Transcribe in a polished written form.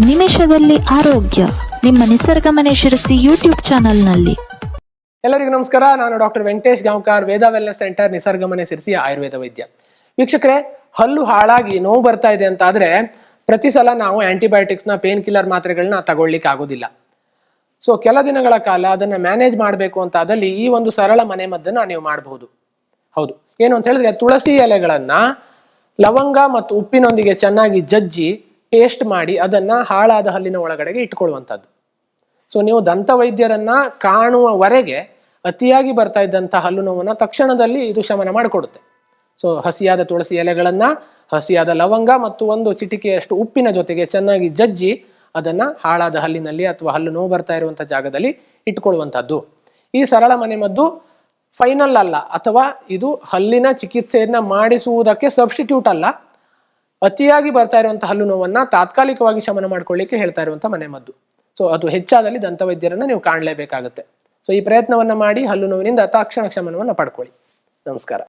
ನಿಮಿಷದಲ್ಲಿ ಆರೋಗ್ಯ ನಿಮ್ಮ ನಿಸರ್ಗ ಮನೆ ಶಿರಸಿ ಯೂಟ್ಯೂಬ್ ಚಾನೆಲ್ನಲ್ಲಿ. ಎಲ್ಲರಿಗೂ ನಮಸ್ಕಾರ. ನಾನು ಡಾಕ್ಟರ್ ವೆಂಕಟೇಶ್ ಗಾಂವ್ಕರ್, ವೇದ ವೆಲ್ನೆಸ್ ಸೆಂಟರ್, ನಿಸರ್ಗ ಮನೆ ಶಿರಸಿ, ಆಯುರ್ವೇದ ವೈದ್ಯ. ವೀಕ್ಷಕರೇ, ಹಲ್ಲು ಹಾಳಾಗಿ ನೋವು ಬರ್ತಾ ಇದೆ ಅಂತ ಆದ್ರೆ ಪ್ರತಿ ಸಲ ನಾವು ಆಂಟಿಬಯೋಟಿಕ್ಸ್ನ, ಪೇನ್ ಕಿಲ್ಲರ್ ಮಾತ್ರೆಗಳನ್ನ ತಗೊಳ್ಳಿಕ್ಕೆ ಆಗೋದಿಲ್ಲ. ಸೊ ಕೆಲ ದಿನಗಳ ಕಾಲ ಅದನ್ನ ಮ್ಯಾನೇಜ್ ಮಾಡಬೇಕು ಅಂತ ಆದಲ್ಲಿ ಈ ಒಂದು ಸರಳ ಮನೆ ಮದ್ದನ್ನ ನೀವು ಮಾಡಬಹುದು. ಹೌದು, ಏನು ಅಂತ ಹೇಳಿದ್ರೆ ತುಳಸಿ ಎಲೆಗಳನ್ನ ಲವಂಗ ಮತ್ತು ಉಪ್ಪಿನೊಂದಿಗೆ ಚೆನ್ನಾಗಿ ಜಜ್ಜಿ ಪೇಸ್ಟ್ ಮಾಡಿ ಅದನ್ನ ಹಾಳಾದ ಹಲ್ಲಿನ ಒಳಗಡೆಗೆ ಇಟ್ಕೊಳ್ಳುವಂಥದ್ದು. ಸೊ ನೀವು ದಂತ ವೈದ್ಯರನ್ನ ಕಾಣುವವರೆಗೆ ಅತಿಯಾಗಿ ಬರ್ತಾ ಇದ್ದಂಥ ಹಲ್ಲು ನೋವನ್ನ ತಕ್ಷಣದಲ್ಲಿ ಇದು ಶಮನ ಮಾಡಿಕೊಡುತ್ತೆ. ಸೊ ಹಸಿಯಾದ ತುಳಸಿ ಎಲೆಗಳನ್ನ, ಹಸಿಯಾದ ಲವಂಗ ಮತ್ತು ಒಂದು ಚಿಟಿಕೆಯಷ್ಟು ಉಪ್ಪಿನ ಜೊತೆಗೆ ಚೆನ್ನಾಗಿ ಜಜ್ಜಿ ಅದನ್ನ ಹಾಳಾದ ಹಲ್ಲಿನಲ್ಲಿ ಅಥವಾ ಹಲ್ಲು ನೋವು ಬರ್ತಾ ಇರುವಂಥ ಜಾಗದಲ್ಲಿ ಇಟ್ಕೊಳ್ಳುವಂಥದ್ದು. ಈ ಸರಳ ಮನೆಮದ್ದು ಫೈನಲ್ ಅಲ್ಲ, ಅಥವಾ ಇದು ಹಲ್ಲಿನ ಚಿಕಿತ್ಸೆಯನ್ನ ಮಾಡಿಸುವುದಕ್ಕೆ ಸಬ್ಸ್ಟಿಟ್ಯೂಟ್ ಅಲ್ಲ. ಅತಿಯಾಗಿ ಬರ್ತಾ ಇರುವಂತಹ ಹಲ್ಲು ನೋವನ್ನ ತಾತ್ಕಾಲಿಕವಾಗಿ ಶಮನ ಮಾಡ್ಕೊಳ್ಳಿಕ್ಕೆ ಹೇಳ್ತಾ ಇರುವಂತಹ ಮನೆಮದ್ದು. ಸೊ ಅದು ಹೆಚ್ಚಾದಲ್ಲಿ ದಂತವೈದ್ಯರನ್ನ ನೀವು ಕಾಣಲೇಬೇಕಾಗುತ್ತೆ. ಸೊ ಈ ಪ್ರಯತ್ನವನ್ನ ಮಾಡಿ ಹಲ್ಲು ನೋವಿನಿಂದ ತಕ್ಷಣ ಶಮನವನ್ನ ಪಡ್ಕೊಳ್ಳಿ. ನಮಸ್ಕಾರ.